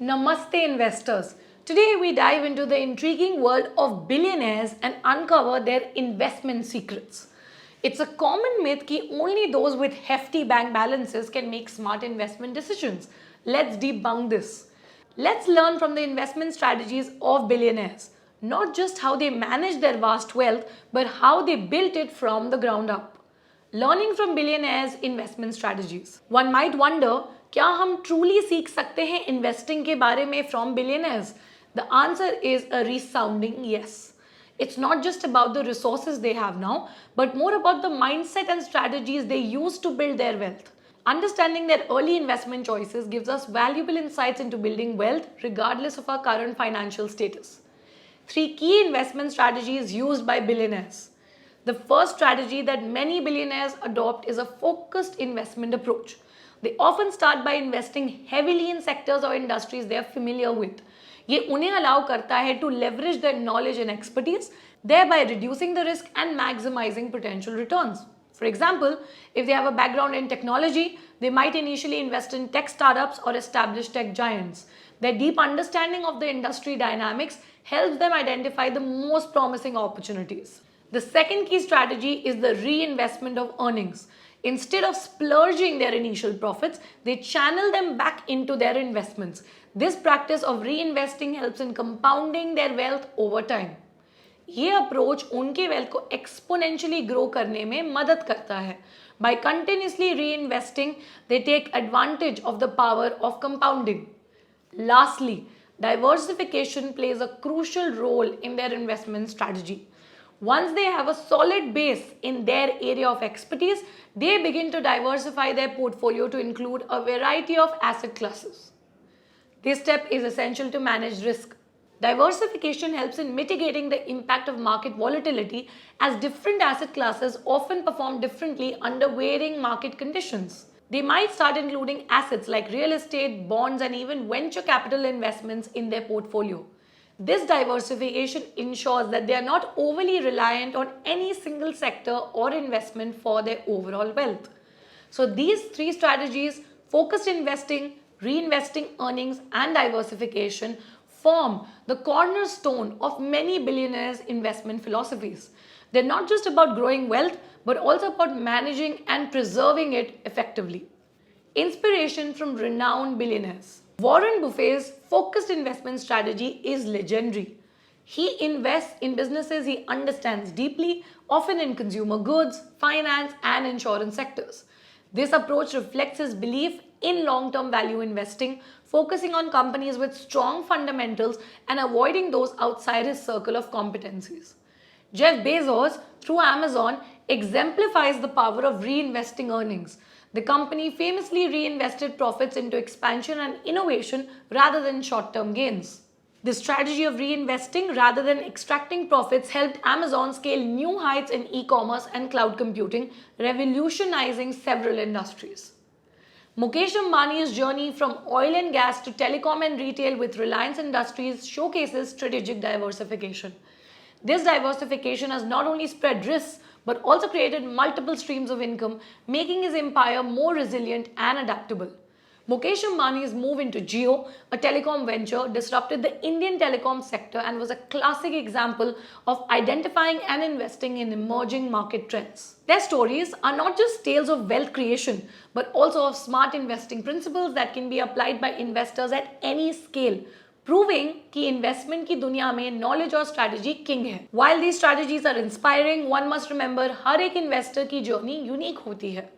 Namaste, investors. Today, we dive into the intriguing world of billionaires and uncover their investment secrets. It's a common myth that only those with hefty bank balances can make smart investment decisions. Let's debunk this. Let's learn from the investment strategies of billionaires, not just how they manage their vast wealth, but how they built it from the ground up. Learning from billionaires' investment strategies. One might wonder, क्या हम truly सीख सकते हैं investing के बारे में from billionaires? The answer is a resounding yes. It's not just about the resources they have now, but more about the mindset and strategies they use to build their wealth. Understanding their early investment choices gives us valuable insights into building wealth regardless of our current financial status. 3 key investment strategies used by billionaires. The first strategy that many billionaires adopt is a focused investment approach. They often start by investing heavily in sectors or industries they are familiar with. ये उन्हें allow करता है to leverage their knowledge and expertise, thereby reducing the risk and maximizing potential returns. For example, if they have a background in technology, they might initially invest in tech startups or established tech giants. Their deep understanding of the industry dynamics helps them identify the most promising opportunities. The second key strategy is the reinvestment of earnings. Instead of splurging their initial profits, they channel them back into their investments. This practice of reinvesting helps in compounding their wealth over time. ये approach उनके wealth को exponentially grow करने में मदद करता है. By continuously reinvesting, they take advantage of the power of compounding. Lastly, diversification plays a crucial role in their investment strategy. Once they have a solid base in their area of expertise, they begin to diversify their portfolio to include a variety of asset classes. This step is essential to manage risk. Diversification helps in mitigating the impact of market volatility as different asset classes often perform differently under varying market conditions. They might start including assets like real estate, bonds, and even venture capital investments in their portfolio. This diversification ensures that they are not overly reliant on any single sector or investment for their overall wealth. So these 3 strategies, focused investing, reinvesting earnings, and diversification, form the cornerstone of many billionaires' investment philosophies. They're not just about growing wealth, but also about managing and preserving it effectively. Inspiration from renowned billionaires. Warren Buffett's focused investment strategy is legendary. He invests in businesses he understands deeply, often in consumer goods, finance, and insurance sectors. This approach reflects his belief in long-term value investing, focusing on companies with strong fundamentals and avoiding those outside his circle of competencies. Jeff Bezos, through Amazon, exemplifies the power of reinvesting earnings. The company famously reinvested profits into expansion and innovation rather than short-term gains. This strategy of reinvesting rather than extracting profits helped Amazon scale new heights in e-commerce and cloud computing, revolutionizing several industries. Mukesh Ambani's journey from oil and gas to telecom and retail with Reliance Industries showcases strategic diversification. This diversification has not only spread risks, but also created multiple streams of income, making his empire more resilient and adaptable. Mukesh Ambani's move into Jio, a telecom venture, disrupted the Indian telecom sector and was a classic example of identifying and investing in emerging market trends. Their stories are not just tales of wealth creation, but also of smart investing principles that can be applied by investors at any scale, proving कि investment की दुनिया में knowledge और strategy king है. While these strategies are inspiring, one must remember हर एक investor की journey unique होती है.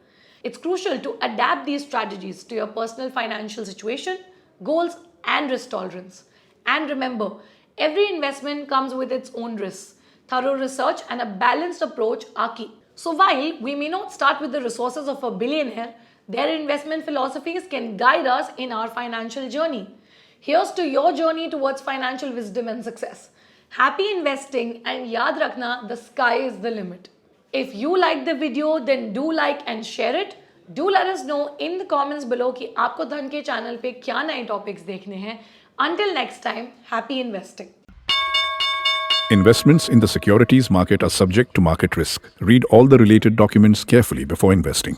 It's crucial to adapt these strategies to your personal financial situation, goals, and risk tolerance. And remember, every investment comes with its own risks. Thorough research and a balanced approach are key. So while we may not start with the resources of a billionaire, their investment philosophies can guide us in our financial journey. Here's to your journey towards financial wisdom and success. Happy investing, and yaad rakhna, the sky is the limit. If you like the video, then do like and share it. Do let us know in the comments below कि आपको धन के channel पे क्या नए topics देखने हैं. Until next time, happy investing. Investments in the securities market are subject to market risk. Read all the related documents carefully before investing.